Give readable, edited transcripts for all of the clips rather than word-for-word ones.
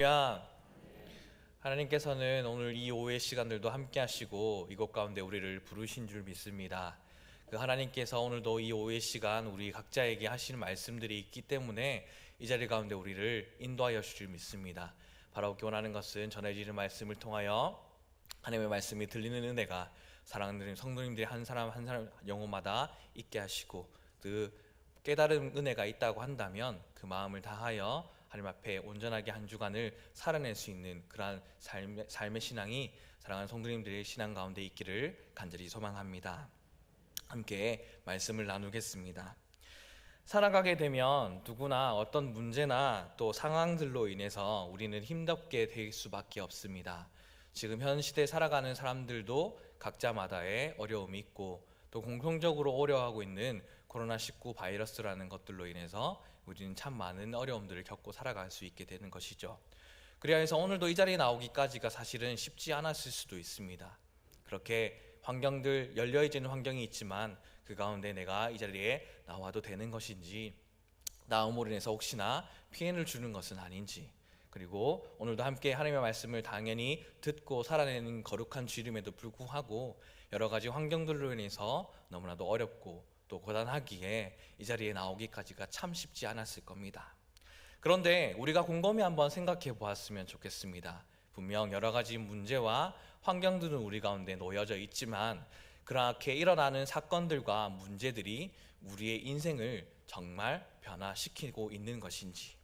야, 하나님께서는 오늘 이 오후의 시간들도 함께 하시고 이곳 가운데 우리를 부르신 줄 믿습니다. 그 하나님께서 오늘도 이 오후의 시간 우리 각자에게 하시는 말씀들이 있기 때문에 이 자리 가운데 우리를 인도하여 주실 줄 믿습니다. 바라옵기 원하는 것은 전해지는 말씀을 통하여 하나님의 말씀이 들리는 은혜가 사랑하는 성도님들이 한 사람 한 사람 영혼마다 있게 하시고 그 깨달은 은혜가 있다고 한다면 그 마음을 다하여 하나님 앞에 온전하게 한 주간을 살아낼 수 있는 그러한 삶의 신앙이 사랑하는 성도님들의 신앙 가운데 있기를 간절히 소망합니다. 함께 말씀을 나누겠습니다. 살아가게 되면 누구나 어떤 문제나 또 상황들로 인해서 우리는 힘겹게 될 수밖에 없습니다. 지금 현 시대에 살아가는 사람들도 각자마다의 어려움이 있고 또 공통적으로 어려워하고 있는 코로나19 바이러스라는 것들로 인해서 우리는 참 많은 어려움들을 겪고 살아갈 수 있게 되는 것이죠. 그래서 오늘도 이 자리에 나오기까지가 사실은 쉽지 않았을 수도 있습니다. 그렇게 환경들 열려있는 환경이 있지만 그 가운데 내가 이 자리에 나와도 되는 것인지, 나음으로 인해서 혹시나 피해를 주는 것은 아닌지, 그리고 오늘도 함께 하나님의 말씀을 당연히 듣고 살아내는 거룩한 주님에도 불구하고 여러 가지 환경들로 인해서 너무나도 어렵고 또 고단하기에 이 자리에 나오기까지가 참 쉽지 않았을 겁니다. 그런데 우리가 곰곰이 한번 생각해 보았으면 좋겠습니다. 분명 여러 가지 문제와 환경들은 우리 가운데 놓여져 있지만 그렇게 일어나는 사건들과 문제들이 우리의 인생을 정말 변화시키고 있는 것인지,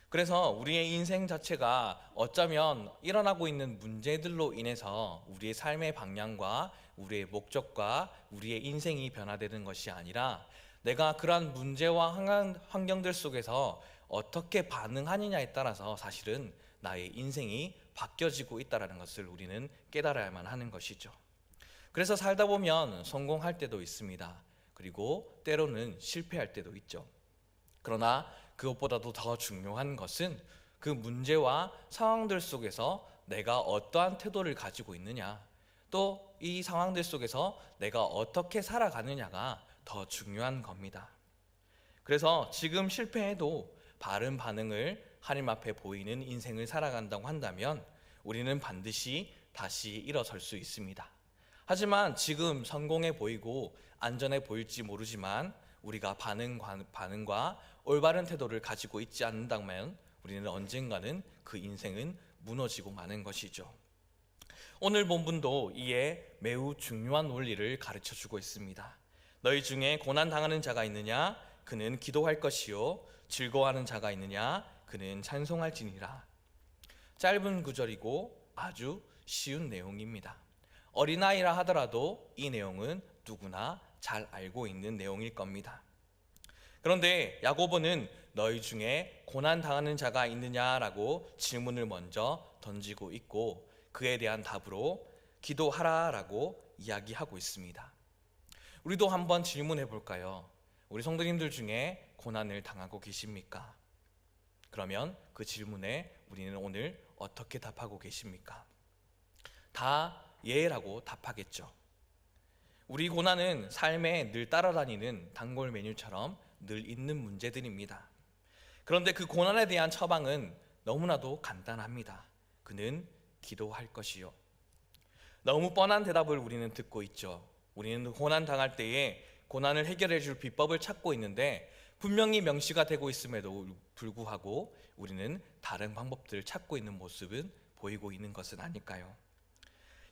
그래서 우리의 인생 자체가 어쩌면 일어나고 있는 문제들로 인해서 우리의 삶의 방향과 우리의 목적과 우리의 인생이 변화되는 것이 아니라 내가 그러한 문제와 환경들 속에서 어떻게 반응하느냐에 따라서 사실은 나의 인생이 바뀌어지고 있다는 것을 우리는 깨달아야만 하는 것이죠. 그래서 살다 보면 성공할 때도 있습니다. 그리고 때로는 실패할 때도 있죠. 그러나 그것보다도 더 중요한 것은 그 문제와 상황들 속에서 내가 어떠한 태도를 가지고 있느냐, 또 이 상황들 속에서 내가 어떻게 살아가느냐가 더 중요한 겁니다. 그래서 지금 실패해도 바른 반응을 하나님 앞에 보이는 인생을 살아간다고 한다면 우리는 반드시 다시 일어설 수 있습니다. 하지만 지금 성공해 보이고 안전해 보일지 모르지만 우리가 반응과 올바른 태도를 가지고 있지 않는다면 우리는 언젠가는 그 인생은 무너지고 마는 것이죠. 오늘 본문도 이에 매우 중요한 원리를 가르쳐 주고 있습니다. 너희 중에 고난 당하는 자가 있느냐? 그는 기도할 것이요. 즐거워하는 자가 있느냐? 그는 찬송할지니라. 짧은 구절이고 아주 쉬운 내용입니다. 어린아이라 하더라도 이 내용은 누구나 잘 알고 있는 내용일 겁니다. 그런데 야고보는 너희 중에 고난 당하는 자가 있느냐라고 질문을 먼저 던지고 있고 그에 대한 답으로 기도하라라고 이야기하고 있습니다. 우리도 한번 질문해 볼까요? 우리 성도님들 중에 고난을 당하고 계십니까? 그러면 그 질문에 우리는 오늘 어떻게 답하고 계십니까? 다 예라고 답하겠죠. 우리 고난은 삶에 늘 따라다니는 단골 메뉴처럼 늘 있는 문제들입니다. 그런데 그 고난에 대한 처방은 너무나도 간단합니다. 그는 기도할 것이요. 너무 뻔한 대답을 우리는 듣고 있죠. 우리는 고난 당할 때에 고난을 해결해 줄 비법을 찾고 있는데 분명히 명시가 되고 있음에도 불구하고 우리는 다른 방법들을 찾고 있는 모습은 보이고 있는 것은 아닐까요?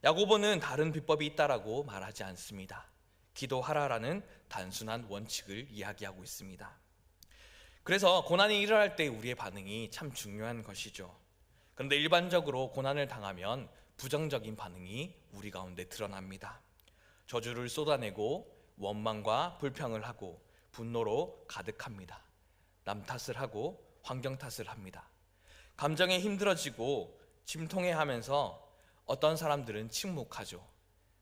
야고보는 다른 비법이 있다라고 말하지 않습니다. 기도하라라는 단순한 원칙을 이야기하고 있습니다. 그래서 고난이 일어날 때 우리의 반응이 참 중요한 것이죠. 그런데 일반적으로 고난을 당하면 부정적인 반응이 우리 가운데 드러납니다. 저주를 쏟아내고 원망과 불평을 하고 분노로 가득합니다. 남 탓을 하고 환경 탓을 합니다. 감정에 힘들어지고 침통해하면서 어떤 사람들은 침묵하죠.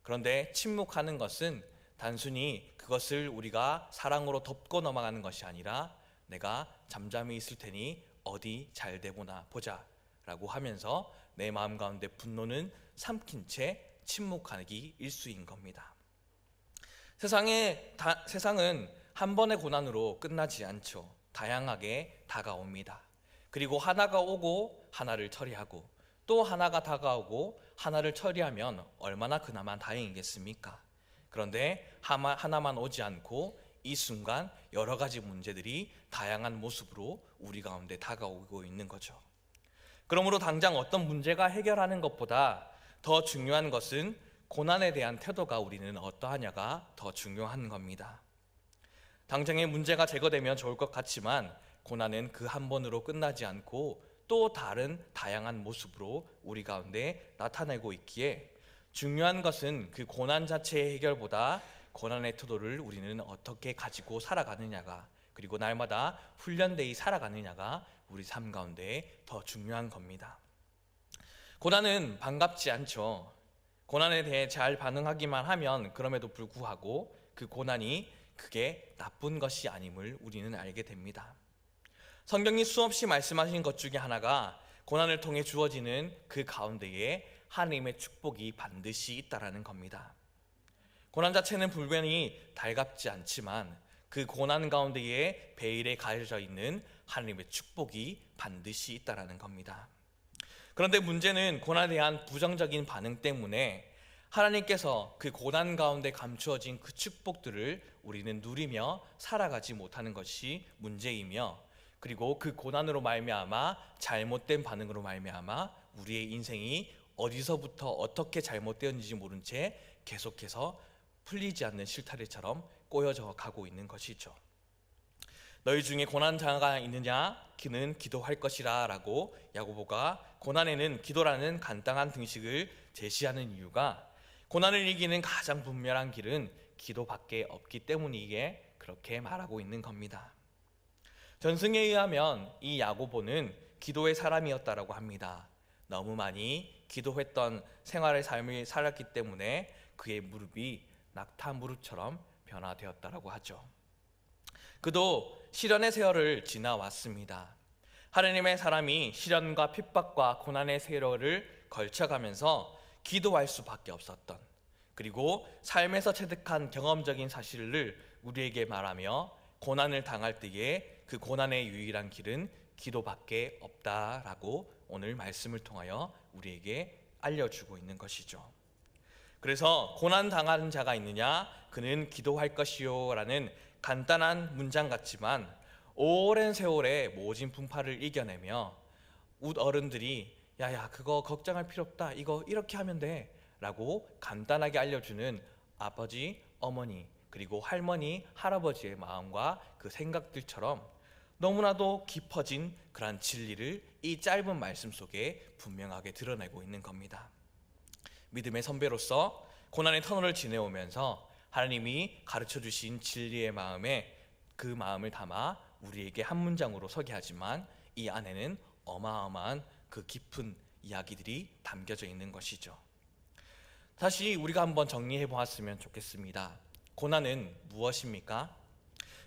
그런데 침묵하는 것은 단순히 그것을 우리가 사랑으로 덮고 넘어가는 것이 아니라 내가 잠잠히 있을 테니 어디 잘 되보나 보자 라고 하면서 내 마음 가운데 분노는 삼킨 채 침묵하기 일수인 겁니다. 세상은 한 번의 고난으로 끝나지 않죠. 다양하게 다가옵니다. 그리고 하나가 오고 하나를 처리하고 또 하나가 다가오고 하나를 처리하면 얼마나 그나마 다행이겠습니까? 그런데 하나만 오지 않고 이 순간 여러 가지 문제들이 다양한 모습으로 우리 가운데 다가오고 있는 거죠. 그러므로 당장 어떤 문제가 해결하는 것보다 더 중요한 것은 고난에 대한 태도가 우리는 어떠하냐가 더 중요한 겁니다. 당장의 문제가 제거되면 좋을 것 같지만 고난은 그 한 번으로 끝나지 않고 또 다른 다양한 모습으로 우리 가운데 나타내고 있기에 중요한 것은 그 고난 자체의 해결보다 고난의 태도를 우리는 어떻게 가지고 살아가느냐가, 그리고 날마다 훈련되이 살아가느냐가 우리 삶 가운데 더 중요한 겁니다. 고난은 반갑지 않죠. 고난에 대해 잘 반응하기만 하면 그럼에도 불구하고 그 고난이 그게 나쁜 것이 아님을 우리는 알게 됩니다. 성경이 수없이 말씀하신 것 중에 하나가 고난을 통해 주어지는 그 가운데에 하나님의 축복이 반드시 있다라는 겁니다. 고난 자체는 불변이 달갑지 않지만 그 고난 가운데에 베일에 가려져 있는 하나님의 축복이 반드시 있다라는 겁니다. 그런데 문제는 고난에 대한 부정적인 반응 때문에 하나님께서 그 고난 가운데 감추어진 그 축복들을 우리는 누리며 살아가지 못하는 것이 문제이며, 그리고 그 고난으로 말미암아 잘못된 반응으로 말미암아 우리의 인생이 어디서부터 어떻게 잘못되었는지 모른 채 계속해서 풀리지 않는 실타래처럼 꼬여져 가고 있는 것이죠. 너희 중에 고난 자가 있느냐? 그는 기도할 것이라 라고 야고보가 고난에는 기도라는 간단한 등식을 제시하는 이유가, 고난을 이기는 가장 분명한 길은 기도밖에 없기 때문이기에 그렇게 말하고 있는 겁니다. 전승에 의하면 이 야고보는 기도의 사람이었다라고 합니다. 너무 많이 기도했던 생활의 삶을 살았기 때문에 그의 무릎이 낙타 무릎처럼 변화되었다라고 하죠. 그도 시련의 세월을 지나왔습니다. 하나님의 사람이 시련과 핍박과 고난의 세월을 걸쳐가면서 기도할 수밖에 없었던, 그리고 삶에서 체득한 경험적인 사실을 우리에게 말하며 고난을 당할 때에 그 고난의 유일한 길은 기도밖에 없다라고 오늘 말씀을 통하여 우리에게 알려주고 있는 것이죠. 그래서 고난 당하는 자가 있느냐? 그는 기도할 것이요 라는 간단한 문장 같지만 오랜 세월의 모진 풍파를 이겨내며 어른들이 야야 그거 걱정할 필요 없다, 이거 이렇게 하면 돼 라고 간단하게 알려주는 아버지, 어머니, 그리고 할머니, 할아버지의 마음과 그 생각들처럼 너무나도 깊어진 그러한 진리를 이 짧은 말씀 속에 분명하게 드러내고 있는 겁니다. 믿음의 선배로서 고난의 터널을 지내오면서 하나님이 가르쳐주신 진리의 마음에 그 마음을 담아 우리에게 한 문장으로 서게 하지만 이 안에는 어마어마한 그 깊은 이야기들이 담겨져 있는 것이죠. 다시 우리가 한번 정리해 보았으면 좋겠습니다. 고난은 무엇입니까?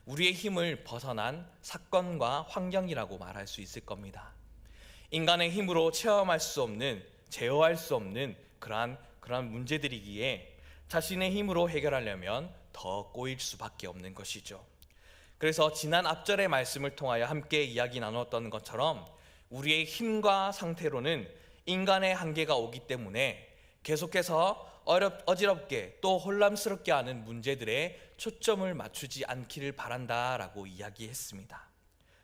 우리의 힘을 벗어난 사건과 환경이라고 말할 수 있을 겁니다. 인간의 힘으로 체험할 수 없는, 제어할 수 없는 그러한 문제들이기에 자신의 힘으로 해결하려면 더 꼬일 수밖에 없는 것이죠. 그래서 지난 앞절의 말씀을 통하여 함께 이야기 나눴던 것처럼 우리의 힘과 상태로는 인간의 한계가 오기 때문에 계속해서 어지럽게 또 혼란스럽게 하는 문제들에 초점을 맞추지 않기를 바란다라고 이야기했습니다.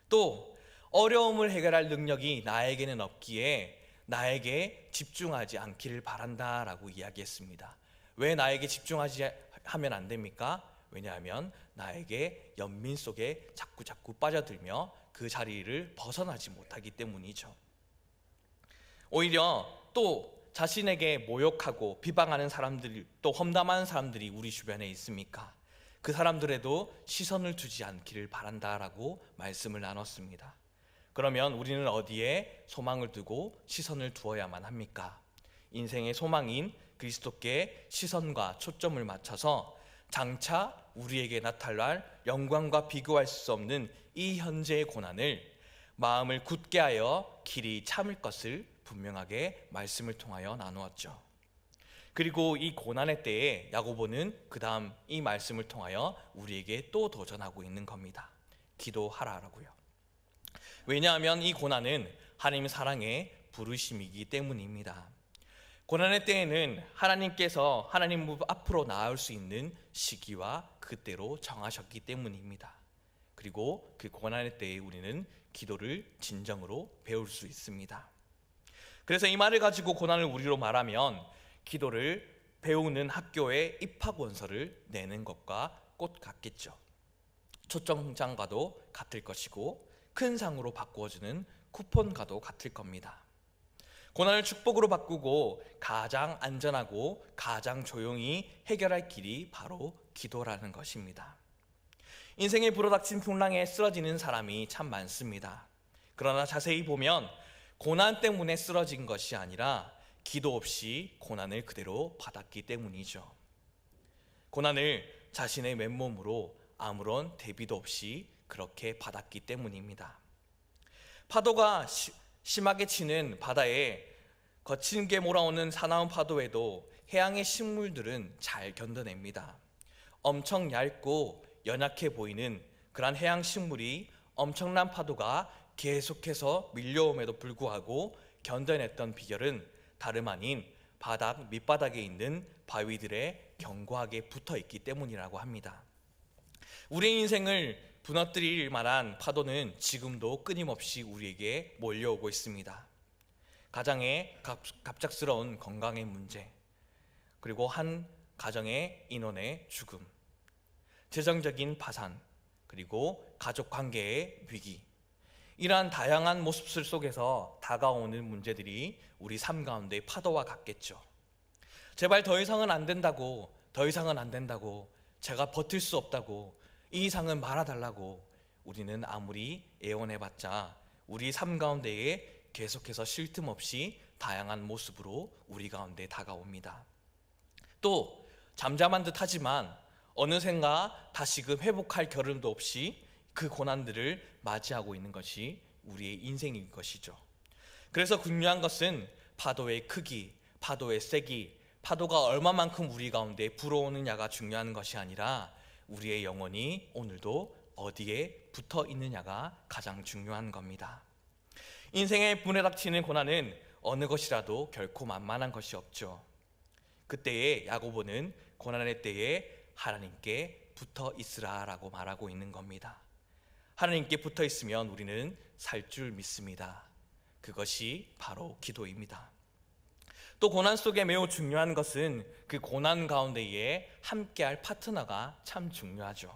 또 어려움을 해결할 능력이 나에게는 없기에 나에게 집중하지 않기를 바란다라고 이야기했습니다. 왜 나에게 집중하지 하면 안 됩니까? 왜냐하면 나에게 연민 속에 자꾸 빠져들며 그 자리를 벗어나지 못하기 때문이죠. 오히려 또 자신에게 모욕하고 비방하는 사람들이, 또 험담하는 사람들이 우리 주변에 있습니까? 그 사람들에도 시선을 두지 않기를 바란다라고 말씀을 나눴습니다. 그러면 우리는 어디에 소망을 두고 시선을 두어야만 합니까? 인생의 소망인 그리스도께 시선과 초점을 맞춰서 장차 우리에게 나타날 영광과 비교할 수 없는 이 현재의 고난을 마음을 굳게 하여 길이 참을 것을 분명하게 말씀을 통하여 나누었죠. 그리고 이 고난의 때에 야고보는 그 다음 이 말씀을 통하여 우리에게 또 도전하고 있는 겁니다. 기도하라라고요. 왜냐하면 이 고난은 하나님의 사랑의 부르심이기 때문입니다. 고난의 때에는 하나님께서 하나님 앞으로 나아올 수 있는 시기와 그때로 정하셨기 때문입니다. 그리고 그 고난의 때에 우리는 기도를 진정으로 배울 수 있습니다. 그래서 이 말을 가지고 고난을 우리로 말하면 기도를 배우는 학교에 입학원서를 내는 것과 꼭 같겠죠. 초청장과도 같을 것이고 큰 상으로 바꾸어주는 쿠폰과도 같을 겁니다. 고난을 축복으로 바꾸고 가장 안전하고 가장 조용히 해결할 길이 바로 기도라는 것입니다. 인생에 불어닥친 풍랑에 쓰러지는 사람이 참 많습니다. 그러나 자세히 보면 고난 때문에 쓰러진 것이 아니라 기도 없이 고난을 그대로 받았기 때문이죠. 고난을 자신의 맨몸으로 아무런 대비도 없이 그렇게 받았기 때문입니다. 파도가 심하게 치는 바다에 거친 게 몰아오는 사나운 파도에도 해양의 식물들은 잘 견뎌냅니다. 엄청 얇고 연약해 보이는 그런 해양 식물이 엄청난 파도가 계속해서 밀려옴에도 불구하고 견뎌냈던 비결은 다름 아닌 바닥 밑바닥에 있는 바위들에 견고하게 붙어 있기 때문이라고 합니다. 우리의 인생을 무너뜨릴 만한 파도는 지금도 끊임없이 우리에게 몰려오고 있습니다. 가장의 갑작스러운 건강의 문제, 그리고 한 가정의 인원의 죽음, 재정적인 파산, 그리고 가족 관계의 위기, 이러한 다양한 모습들 속에서 다가오는 문제들이 우리 삶 가운데 파도와 같겠죠. 제발 더 이상은 안 된다고, 더 이상은 안 된다고, 제가 버틸 수 없다고, 이 이상은 말아달라고 우리는 아무리 애원해봤자 우리 삶 가운데에 계속해서 쉴 틈 없이 다양한 모습으로 우리 가운데 다가옵니다. 또 잠잠한 듯 하지만 어느샌가 다시금 회복할 겨를도 없이 그 고난들을 맞이하고 있는 것이 우리의 인생인 것이죠. 그래서 중요한 것은 파도의 크기, 파도의 세기, 파도가 얼마만큼 우리 가운데 불어오느냐가 중요한 것이 아니라 우리의 영혼이 오늘도 어디에 붙어 있느냐가 가장 중요한 겁니다. 인생에 분에 닥치는 고난은 어느 것이라도 결코 만만한 것이 없죠. 그때에 야고보는 고난의 때에 하나님께 붙어 있으라라고 말하고 있는 겁니다. 하나님께 붙어 있으면 우리는 살 줄 믿습니다. 그것이 바로 기도입니다. 또 고난 속에 매우 중요한 것은 그 고난 가운데에 함께할 파트너가 참 중요하죠.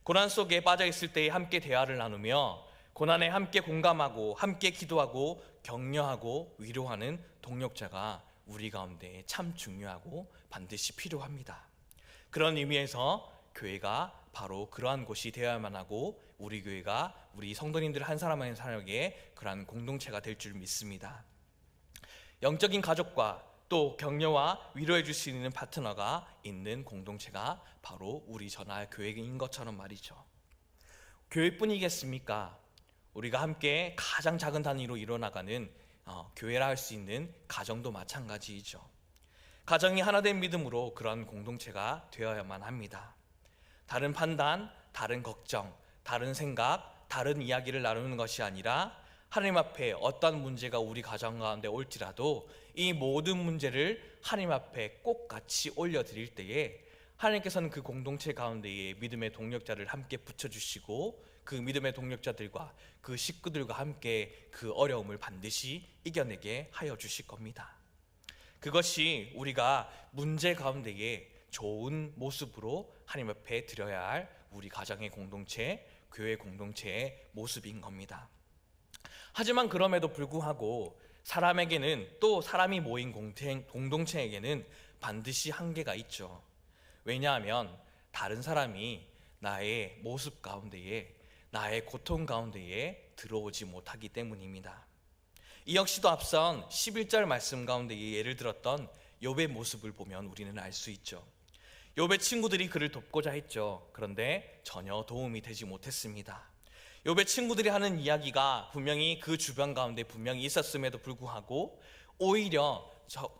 고난 속에 빠져 있을 때에 함께 대화를 나누며 고난에 함께 공감하고 함께 기도하고 격려하고 위로하는 동력자가 우리 가운데 참 중요하고 반드시 필요합니다. 그런 의미에서 교회가 바로 그러한 곳이 되어야만 하고 우리 교회가 우리 성도님들 한 사람 한 사람에게 그러한 공동체가 될 줄 믿습니다. 영적인 가족과 또 격려와 위로해 줄 수 있는 파트너가 있는 공동체가 바로 우리 전할 교회인 것처럼 말이죠. 교회뿐이겠습니까? 우리가 함께 가장 작은 단위로 이뤄나가는 교회라 할 수 있는 가정도 마찬가지이죠. 가정이 하나된 믿음으로 그런 공동체가 되어야만 합니다. 다른 판단, 다른 걱정, 다른 생각, 다른 이야기를 나누는 것이 아니라 하나님 앞에 어떤 문제가 우리 가정 가운데 올지라도 이 모든 문제를 하나님 앞에 꼭 같이 올려드릴 때에 하나님께서는 그 공동체 가운데에 믿음의 동력자를 함께 붙여주시고 그 믿음의 동력자들과 그 식구들과 함께 그 어려움을 반드시 이겨내게 하여 주실 겁니다. 그것이 우리가 문제 가운데에 좋은 모습으로 하나님 앞에 드려야 할 우리 가정의 공동체, 교회 공동체의 모습인 겁니다. 하지만 그럼에도 불구하고 사람에게는 또 사람이 모인 공동체에게는 반드시 한계가 있죠. 왜냐하면 다른 사람이 나의 모습 가운데에 나의 고통 가운데에 들어오지 못하기 때문입니다. 이 역시도 앞선 11절 말씀 가운데 예를 들었던 욥의 모습을 보면 우리는 알 수 있죠. 욥의 친구들이 그를 돕고자 했죠. 그런데 전혀 도움이 되지 못했습니다. 욥의 친구들이 하는 이야기가 분명히 그 주변 가운데 분명히 있었음에도 불구하고 오히려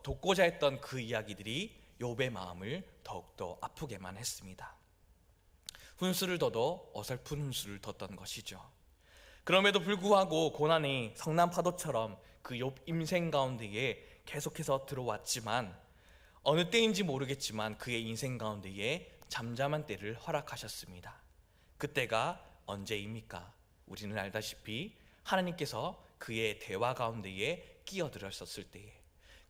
돕고자 했던 그 이야기들이 욥의 마음을 더욱더 아프게만 했습니다. 훈수를 둬도 어설픈 훈수를 뒀던 것이죠. 그럼에도 불구하고 고난이 성난 파도처럼 그 욥 인생 가운데에 계속해서 들어왔지만 어느 때인지 모르겠지만 그의 인생 가운데에 잠잠한 때를 허락하셨습니다. 그때가 언제입니까? 우리는 알다시피 하나님께서 그의 대화 가운데에 끼어들었을 때에,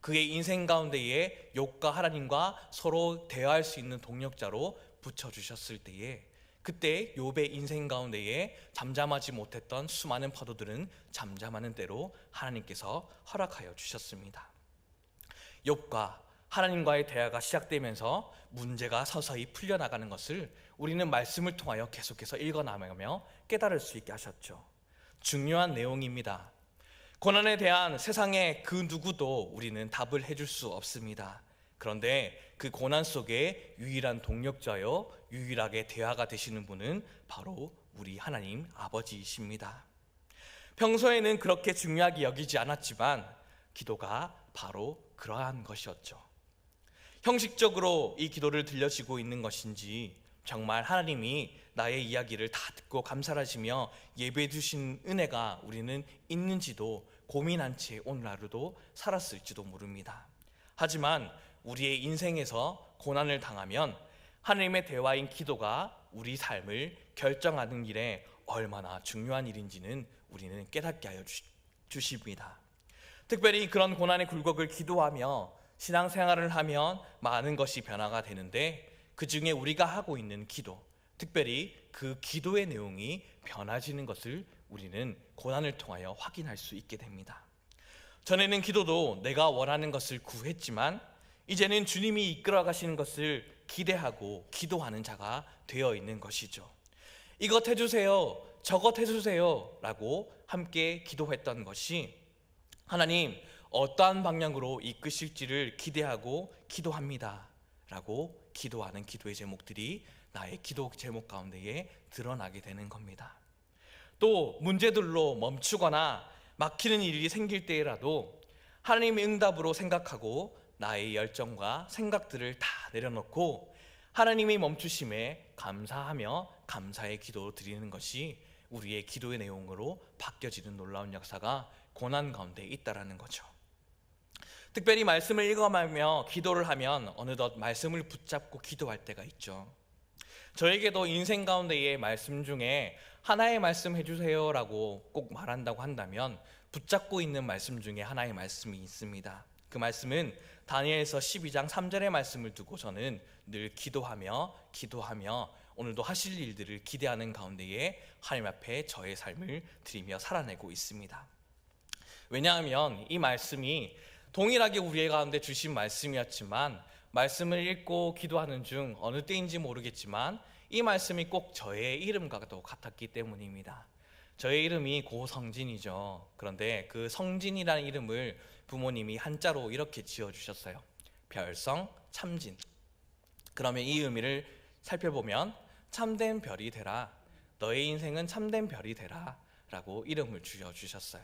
그의 인생 가운데에 욥과 하나님과 서로 대화할 수 있는 동력자로 붙여주셨을 때에, 그때 욥의 인생 가운데에 잠잠하지 못했던 수많은 파도들은 잠잠하는 대로 하나님께서 허락하여 주셨습니다. 욥과 하나님과의 대화가 시작되면서 문제가 서서히 풀려나가는 것을 우리는 말씀을 통하여 계속해서 읽어나가며 깨달을 수 있게 하셨죠. 중요한 내용입니다. 고난에 대한 세상의 그 누구도 우리는 답을 해줄 수 없습니다. 그런데 그 고난 속에 유일한 동력자요, 유일하게 대화가 되시는 분은 바로 우리 하나님 아버지이십니다. 평소에는 그렇게 중요하게 여기지 않았지만 기도가 바로 그러한 것이었죠. 형식적으로 이 기도를 들려지고 있는 것인지, 정말 하나님이 나의 이야기를 다 듣고 감사하시며 예배해 주신 은혜가 우리는 있는지도 고민한 채 오늘 하루도 살았을지도 모릅니다. 하지만 우리의 인생에서 고난을 당하면 하나님의 대화인 기도가 우리 삶을 결정하는 일에 얼마나 중요한 일인지는 우리는 깨닫게 하여 주십니다. 특별히 그런 고난의 굴곡을 기도하며 신앙생활을 하면 많은 것이 변화가 되는데, 그 중에 우리가 하고 있는 기도, 특별히 그 기도의 내용이 변화지는 것을 우리는 고난을 통하여 확인할 수 있게 됩니다. 전에는 기도도 내가 원하는 것을 구했지만 이제는 주님이 이끌어 가시는 것을 기대하고 기도하는 자가 되어 있는 것이죠. 이것 해주세요, 저것 해주세요 라고 함께 기도했던 것이 하나님 어떠한 방향으로 이끄실지를 기대하고 기도합니다 라고 기도하는 기도의 제목들이 나의 기도 제목 가운데에 드러나게 되는 겁니다. 또 문제들로 멈추거나 막히는 일이 생길 때라도 하나님의 응답으로 생각하고 나의 열정과 생각들을 다 내려놓고 하나님의 멈추심에 감사하며 감사의 기도 드리는 것이 우리의 기도의 내용으로 바뀌어지는 놀라운 역사가 고난 가운데 있다라는 거죠. 특별히 말씀을 읽어가며 기도를 하면 어느덧 말씀을 붙잡고 기도할 때가 있죠. 저에게도 인생 가운데의 말씀 중에 하나의 말씀 해주세요 라고 꼭 말한다고 한다면 붙잡고 있는 말씀 중에 하나의 말씀이 있습니다. 그 말씀은 다니엘서 12장 3절의 말씀을 두고 저는 늘 기도하며 오늘도 하실 일들을 기대하는 가운데에 하나님 앞에 저의 삶을 드리며 살아내고 있습니다. 왜냐하면 이 말씀이 동일하게 우리 가운데 주신 말씀이었지만 말씀을 읽고 기도하는 중 어느 때인지 모르겠지만 이 말씀이 꼭 저의 이름과도 같았기 때문입니다. 저의 이름이 고성진이죠. 그런데 그 성진이라는 이름을 부모님이 한자로 이렇게 지어주셨어요. 별성 참진. 그러면 이 의미를 살펴보면 참된 별이 되라, 너의 인생은 참된 별이 되라 라고 이름을 지어주셨어요.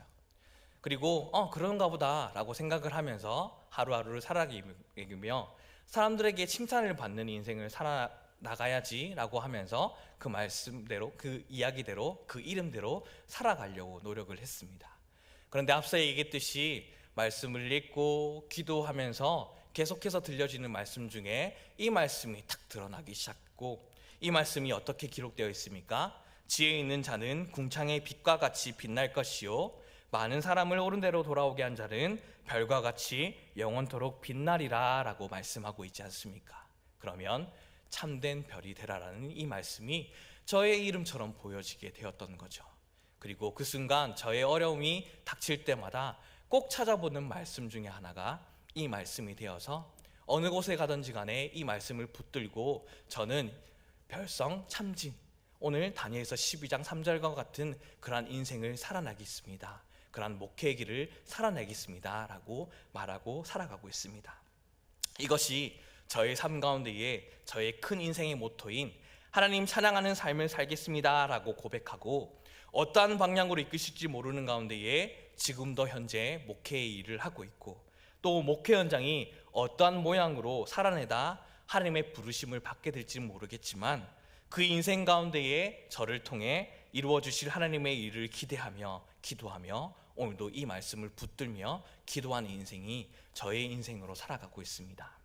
그리고 그런가 보다 라고 생각을 하면서 하루하루를 살아가며 사람들에게 칭찬을 받는 인생을 살아나가야지 라고 하면서 그 말씀대로, 그 이야기대로, 그 이름대로 살아가려고 노력을 했습니다. 그런데 앞서 얘기했듯이 말씀을 읽고 기도하면서 계속해서 들려지는 말씀 중에 이 말씀이 탁 드러나기 시작했고, 이 말씀이 어떻게 기록되어 있습니까? 지혜 있는 자는 궁창의 빛과 같이 빛날 것이요 많은 사람을 옳은 대로 돌아오게 한 자는 별과 같이 영원토록 빛나리라 라고 말씀하고 있지 않습니까? 그러면 참된 별이 되라라는 이 말씀이 저의 이름처럼 보여지게 되었던 거죠. 그리고 그 순간 저의 어려움이 닥칠 때마다 꼭 찾아보는 말씀 중에 하나가 이 말씀이 되어서 어느 곳에 가든지 간에 이 말씀을 붙들고 저는 별성 참진, 오늘 다니엘서 12장 3절과 같은 그러한 인생을 살아나겠습니다, 그러한 목회의 길을 살아내겠습니다 라고 말하고 살아가고 있습니다. 이것이 저의 삶 가운데에 저의 큰 인생의 모토인 하나님 찬양하는 삶을 살겠습니다 라고 고백하고 어떠한 방향으로 이끄실지 모르는 가운데에 지금도 현재 목회의 일을 하고 있고, 또 목회 현장이 어떠한 모양으로 살아내다 하나님의 부르심을 받게 될지 모르겠지만 그 인생 가운데에 저를 통해 이루어 주실 하나님의 일을 기대하며 기도하며 오늘도 이 말씀을 붙들며 기도하는 인생이 저의 인생으로 살아가고 있습니다.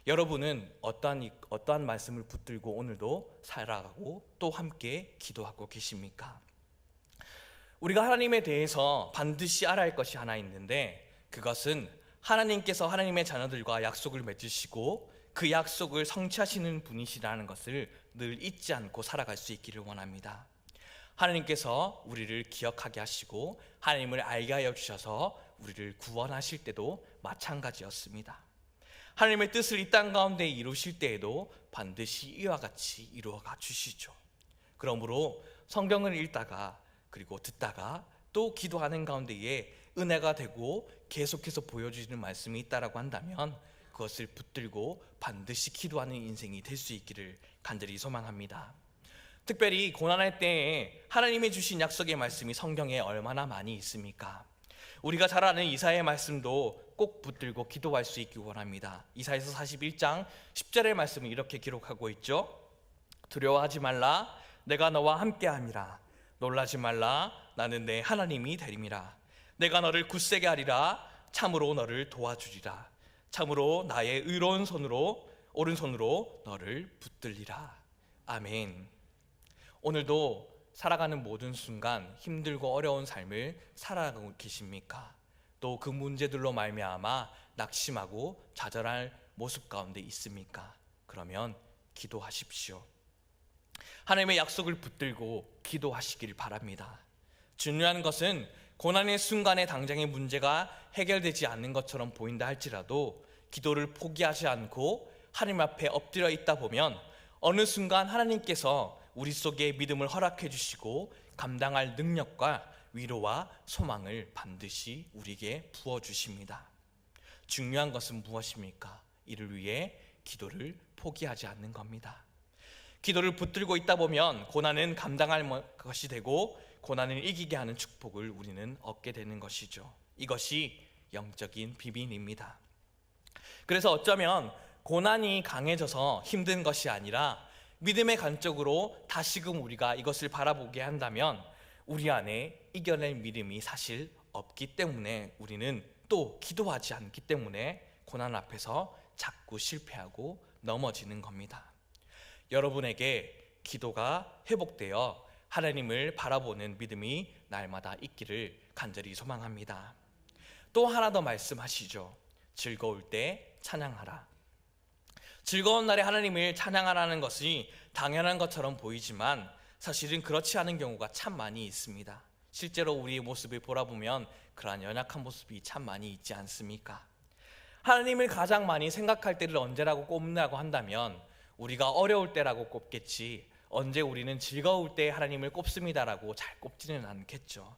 여러분은 어떠한 말씀을 붙들고 오늘도 살아가고 또 함께 기도하고 계십니까? 우리가 하나님에 대해서 반드시 알아야 할 것이 하나 있는데, 그것은 하나님께서 하나님의 자녀들과 약속을 맺으시고 그 약속을 성취하시는 분이시라는 것을 늘 잊지 않고 살아갈 수 있기를 원합니다. 하나님께서 우리를 기억하게 하시고 하나님을 알게 하여 주셔서 우리를 구원하실 때도 마찬가지였습니다. 하나님의 뜻을 이 땅 가운데 이루실 때에도 반드시 이와 같이 이루어가 주시죠. 그러므로 성경을 읽다가 그리고 듣다가 또 기도하는 가운데에 은혜가 되고 계속해서 보여주시는 말씀이 있다라고 한다면 그것을 붙들고 반드시 기도하는 인생이 될 수 있기를 간절히 소망합니다. 특별히 고난할 때에 하나님이 주신 약속의 말씀이 성경에 얼마나 많이 있습니까? 우리가 잘 아는 이사야의 말씀도 꼭 붙들고 기도할 수 있기 원합니다. 이사야서 41장 10절의 말씀을 이렇게 기록하고 있죠. 두려워하지 말라, 내가 너와 함께함이라. 놀라지 말라, 나는 내 하나님이 되림이라. 내가 너를 굳세게 하리라. 참으로 너를 도와주리라. 참으로 나의 의로운 손으로 오른손으로 너를 붙들리라. 아멘. 오늘도 살아가는 모든 순간 힘들고 어려운 삶을 살아가고 계십니까? 또 그 문제들로 말미암아 낙심하고 좌절할 모습 가운데 있습니까? 그러면 기도하십시오. 하나님의 약속을 붙들고 기도하시길 바랍니다. 중요한 것은 고난의 순간에 당장의 문제가 해결되지 않는 것처럼 보인다 할지라도 기도를 포기하지 않고 하나님 앞에 엎드려 있다 보면 어느 순간 하나님께서 우리 속에 믿음을 허락해 주시고 감당할 능력과 위로와 소망을 반드시 우리에게 부어주십니다. 중요한 것은 무엇입니까? 이를 위해 기도를 포기하지 않는 겁니다. 기도를 붙들고 있다 보면 고난은 감당할 것이 되고 고난을 이기게 하는 축복을 우리는 얻게 되는 것이죠. 이것이 영적인 비밀입니다. 그래서 어쩌면 고난이 강해져서 힘든 것이 아니라 믿음의 관점으로 다시금 우리가 이것을 바라보게 한다면 우리 안에 이겨낼 믿음이 사실 없기 때문에 우리는 또 기도하지 않기 때문에 고난 앞에서 자꾸 실패하고 넘어지는 겁니다. 여러분에게 기도가 회복되어 하나님을 바라보는 믿음이 날마다 있기를 간절히 소망합니다. 또 하나 더 말씀하시죠. 즐거울 때 찬양하라. 즐거운 날에 하나님을 찬양하라는 것이 당연한 것처럼 보이지만 사실은 그렇지 않은 경우가 참 많이 있습니다. 실제로 우리의 모습을 돌아보면 그러한 연약한 모습이 참 많이 있지 않습니까? 하나님을 가장 많이 생각할 때를 언제라고 꼽는다고 한다면 우리가 어려울 때라고 꼽겠지, 언제 우리는 즐거울 때 하나님을 꼽습니다라고 잘 꼽지는 않겠죠.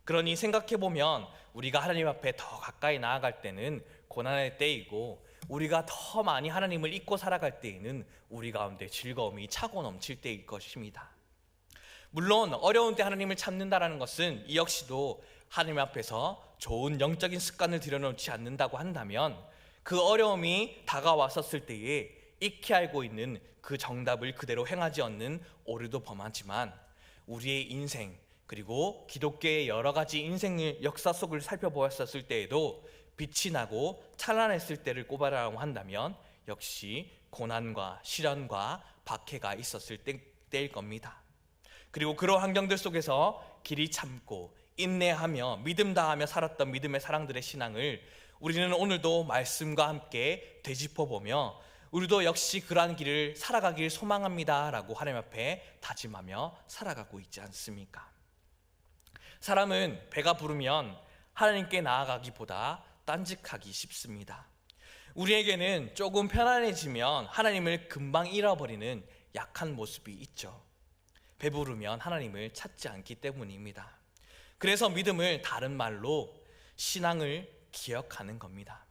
그러니 생각해보면 우리가 하나님 앞에 더 가까이 나아갈 때는 고난의 때이고 우리가 더 많이 하나님을 잊고 살아갈 때에는 우리 가운데 즐거움이 차고 넘칠 때일 것입니다. 물론 어려운 때 하나님을 찾는다는 것은 이 역시도 하나님 앞에서 좋은 영적인 습관을 들여놓지 않는다고 한다면 그 어려움이 다가왔었을 때에 익히 알고 있는 그 정답을 그대로 행하지 않는 오류도 범하지만 우리의 인생 그리고 기독교의 여러 가지 인생의 역사 속을 살펴보았었을 때에도 빛이 나고 찬란했을 때를 꼽아라고 한다면 역시 고난과 시련과 박해가 있었을 때일 겁니다. 그리고 그런 환경들 속에서 길이 참고 인내하며 믿음 다하며 살았던 믿음의 사랑들의 신앙을 우리는 오늘도 말씀과 함께 되짚어보며 우리도 역시 그러한 길을 살아가길 소망합니다 라고 하나님 앞에 다짐하며 살아가고 있지 않습니까? 사람은 배가 부르면 하나님께 나아가기보다 딴짓하기 쉽습니다. 우리에게는 조금 편안해지면 하나님을 금방 잃어버리는 약한 모습이 있죠. 배부르면 하나님을 찾지 않기 때문입니다. 그래서 믿음을 다른 말로 신앙을 기억하는 겁니다.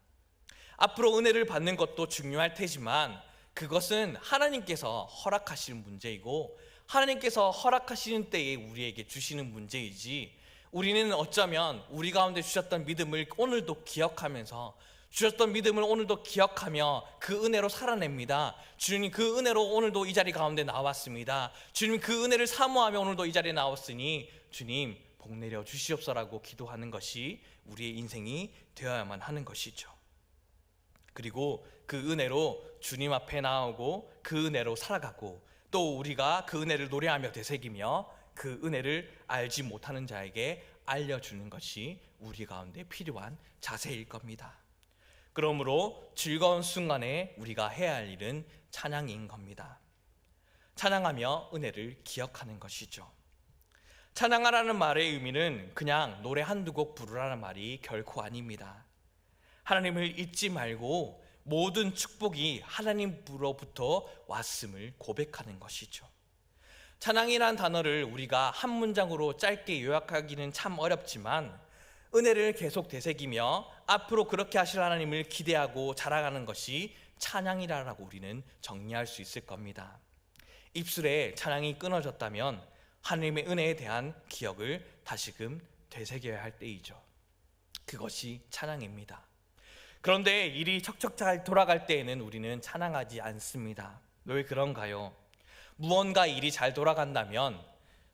앞으로 은혜를 받는 것도 중요할 테지만 그것은 하나님께서 허락하시는 문제이고 하나님께서 허락하시는 때에 우리에게 주시는 문제이지 우리는 어쩌면 우리 가운데 주셨던 믿음을 오늘도 기억하면서 주셨던 믿음을 오늘도 기억하며 그 은혜로 살아냅니다. 주님, 그 은혜로 오늘도 이 자리 가운데 나왔습니다. 주님, 그 은혜를 사모하며 오늘도 이 자리에 나왔으니 주님 복 내려 주시옵소서라고 기도하는 것이 우리의 인생이 되어야만 하는 것이죠. 그리고 그 은혜로 주님 앞에 나오고 그 은혜로 살아가고, 또 우리가 그 은혜를 노래하며 되새기며 그 은혜를 알지 못하는 자에게 알려주는 것이 우리 가운데 필요한 자세일 겁니다. 그러므로 즐거운 순간에 우리가 해야 할 일은 찬양인 겁니다. 찬양하며 은혜를 기억하는 것이죠. 찬양하라는 말의 의미는 그냥 노래 한두 곡 부르라는 말이 결코 아닙니다. 하나님을 잊지 말고 모든 축복이 하나님으로부터 왔음을 고백하는 것이죠. 찬양이란 단어를 우리가 한 문장으로 짧게 요약하기는 참 어렵지만, 은혜를 계속 되새기며 앞으로 그렇게 하실 하나님을 기대하고 자랑하는 것이 찬양이라고 우리는 정리할 수 있을 겁니다. 입술에 찬양이 끊어졌다면 하나님의 은혜에 대한 기억을 다시금 되새겨야 할 때이죠. 그것이 찬양입니다. 그런데 일이 척척 잘 돌아갈 때에는 우리는 찬양하지 않습니다. 왜 그런가요? 무언가 일이 잘 돌아간다면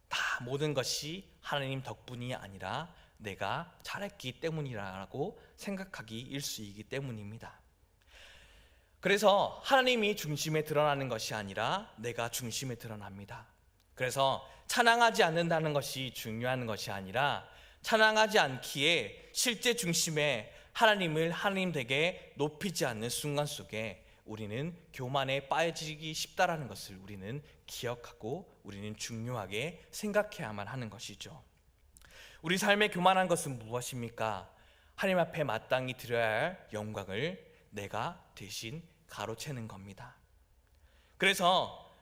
다 모든 것이 하나님 덕분이 아니라 내가 잘했기 때문이라고 생각하기 일쑤이기 때문입니다. 그래서 하나님이 중심에 드러나는 것이 아니라 내가 중심에 드러납니다. 그래서 찬양하지 않는다는 것이 중요한 것이 아니라, 찬양하지 않기에 실제 중심에 하나님을 하나님 되게 높이지 않는 순간 속에 우리는 교만에 빠지기 쉽다라는 것을 우리는 기억하고 우리는 중요하게 생각해야만 하는 것이죠. 우리 삶의 교만한 것은 무엇입니까? 하나님 앞에 마땅히 드려야 할 영광을 내가 대신 가로채는 겁니다. 그래서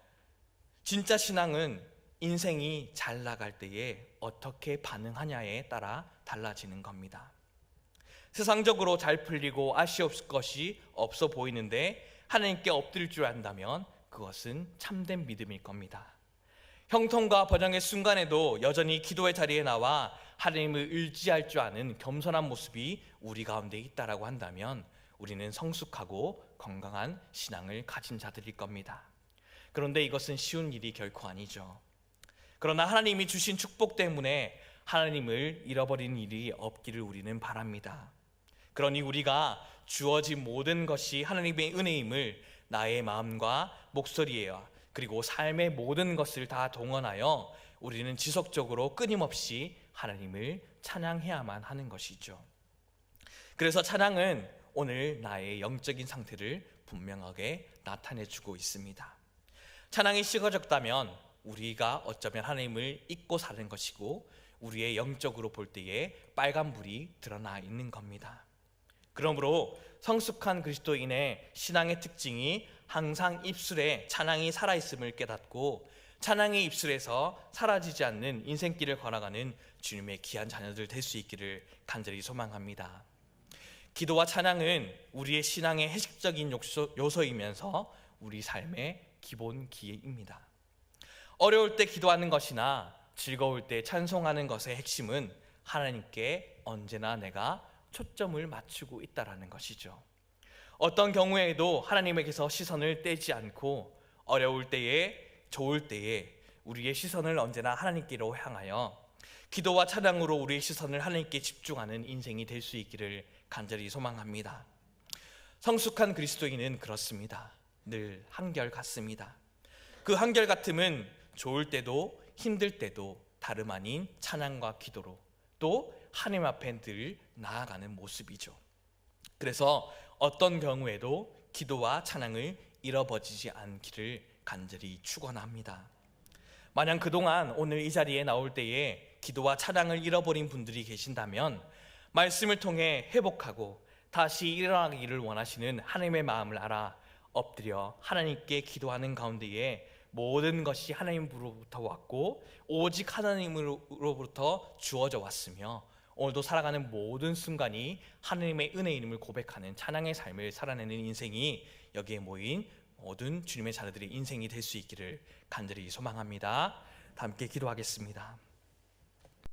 진짜 신앙은 인생이 잘 나갈 때에 어떻게 반응하냐에 따라 달라지는 겁니다. 세상적으로 잘 풀리고 아쉬울 것이 없어 보이는데 하나님께 엎드릴 줄 안다면 그것은 참된 믿음일 겁니다. 형통과 번영의 순간에도 여전히 기도의 자리에 나와 하나님을 의지할 줄 아는 겸손한 모습이 우리 가운데 있다라고 한다면 우리는 성숙하고 건강한 신앙을 가진 자들일 겁니다. 그런데 이것은 쉬운 일이 결코 아니죠. 그러나 하나님이 주신 축복 때문에 하나님을 잃어버리는 일이 없기를 우리는 바랍니다. 그러니 우리가 주어진 모든 것이 하나님의 은혜임을 나의 마음과 목소리와 그리고 삶의 모든 것을 다 동원하여 우리는 지속적으로 끊임없이 하나님을 찬양해야만 하는 것이죠. 그래서 찬양은 오늘 나의 영적인 상태를 분명하게 나타내주고 있습니다. 찬양이 식어졌다면 우리가 어쩌면 하나님을 잊고 사는 것이고 우리의 영적으로 볼 때에 빨간불이 드러나 있는 겁니다. 그러므로 성숙한 그리스도인의 신앙의 특징이 항상 입술에 찬양이 살아있음을 깨닫고 찬양의 입술에서 사라지지 않는 인생길을 걸어가는 주님의 귀한 자녀들 될 수 있기를 간절히 소망합니다. 기도와 찬양은 우리의 신앙의 핵심적인 요소이면서 우리 삶의 기본 기회입니다. 어려울 때 기도하는 것이나 즐거울 때 찬송하는 것의 핵심은 하나님께 언제나 내가 초점을 맞추고 있다라는 것이죠. 어떤 경우에도 하나님에게서 시선을 떼지 않고 어려울 때에 좋을 때에 우리의 시선을 언제나 하나님께로 향하여 기도와 찬양으로 우리의 시선을 하나님께 집중하는 인생이 될 수 있기를 간절히 소망합니다. 성숙한 그리스도인은 그렇습니다. 늘 한결같습니다. 그 한결같음은 좋을 때도 힘들 때도 다름 아닌 찬양과 기도로 또 하나님 앞에 늘 나아가는 모습이죠. 그래서 어떤 경우에도 기도와 찬양을 잃어버리지 않기를 간절히 축원합니다. 만약 그동안 오늘 이 자리에 나올 때에 기도와 찬양을 잃어버린 분들이 계신다면 말씀을 통해 회복하고 다시 일어나기를 원하시는 하나님의 마음을 알아 엎드려 하나님께 기도하는 가운데에 모든 것이 하나님으로부터 왔고 오직 하나님으로부터 주어져 왔으며 오늘도 살아가는 모든 순간이 하나님의 은혜임을 고백하는 찬양의 삶을 살아내는 인생이 여기에 모인 모든 주님의 자녀들의 인생이 될 수 있기를 간절히 소망합니다. 다 함께 기도하겠습니다.